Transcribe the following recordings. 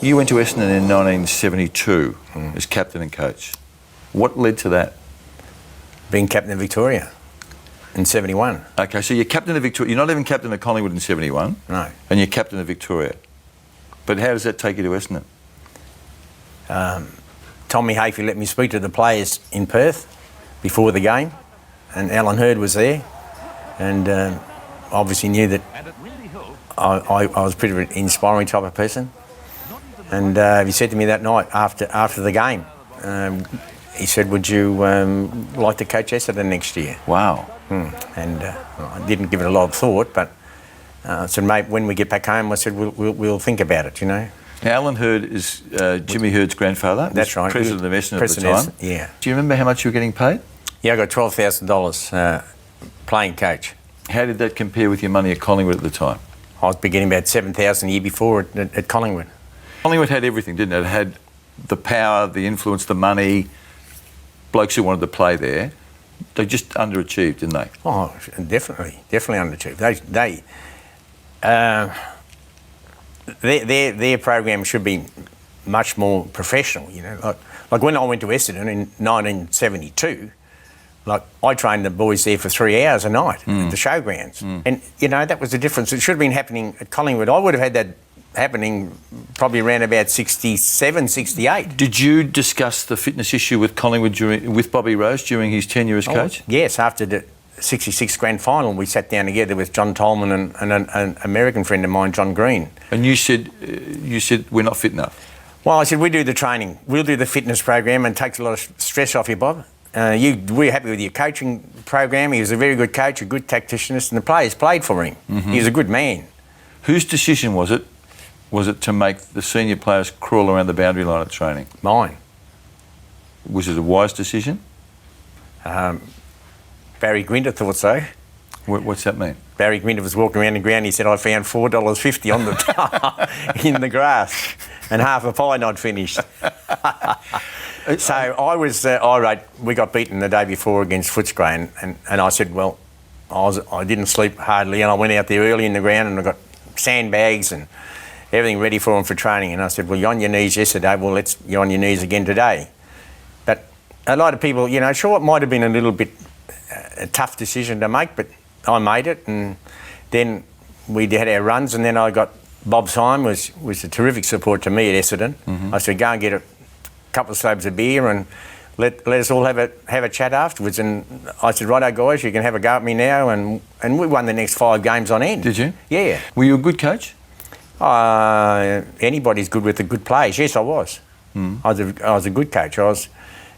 You went to Essendon in 1972 as captain and coach. What led to that? Being captain of Victoria in 71. Okay, so you're captain of Victoria. You're not even captain of Collingwood in 71. No. And you're captain of Victoria. But how does that take you to Essendon? Tommy Hafey let me speak to the players in Perth before the game, and Alan Hurd was there, and obviously knew that I was a pretty inspiring type of person. And he said to me that night after the game, he said, "Would you like to coach Essendon next year?" Wow. And I didn't give it a lot of thought, but I said, "Mate, when we get back home," I said, we'll think about it, you know. Now, Alan Hurd is Jimmy Hurd's grandfather. That's right. President of Essendon at the time. Yeah. Do you remember how much you were getting paid? Yeah, I got $12,000 playing coach. How did that compare with your money at Collingwood at the time? I was getting about $7,000 a year before at Collingwood. Collingwood had everything, didn't it? It had the power, the influence, the money, blokes who wanted to play there. They just underachieved, didn't they? Oh, definitely underachieved. Their program should be much more professional, you know. Like when I went to Essendon in 1972, like I trained the boys there for 3 hours a night at the showgrounds, and you know that was the difference. It should have been happening at Collingwood. I would have had that happening probably around about 67, 68. Did you discuss the fitness issue with Collingwood with Bobby Rose during his tenure as coach? Yes, after the 66 grand final, we sat down together with John Tolman and an American friend of mine, John Green. And you said we're not fit enough. Well, I said, we do the training, we'll do the fitness program, and it takes a lot of stress off you, Bob. We're happy with your coaching program. He was a very good coach, a good tacticianist, and the players played for him. He was a good man. Whose decision was it? Was it to make the senior players crawl around the boundary line at training? Mine. Was it a wise decision? Barry Gwynter thought so. What's that mean? Barry Gwynter was walking around the ground. He said, "I found $4.50 on the in the grass, and half a pie not finished." So I was irate. We got beaten the day before against Footscray, and I said, "Well, I didn't sleep hardly, and I went out there early in the ground, and I got sandbags and everything ready for them for training." And I said, "Well, you're on your knees yesterday. Well, you're on your knees again today." But a lot of people, you know, sure, it might have been a little bit a tough decision to make, but I made it. And then we had our runs, and then I got Bob Syme was a terrific support to me at Essendon. I said, "Go and get a couple of slabs of beer and let us all have a chat afterwards." And I said, "Righto, guys, you can have a go at me now." And we won the next 5 games on end. Did you? Yeah. Were you a good coach? Anybody's good with the good players. Yes, I was. I was a good coach. I was,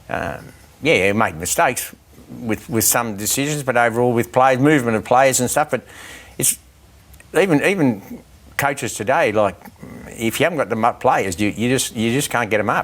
I made mistakes with some decisions, but overall with players, movement of players and stuff. But it's even coaches today, like if you haven't got the players, you just can't get them up.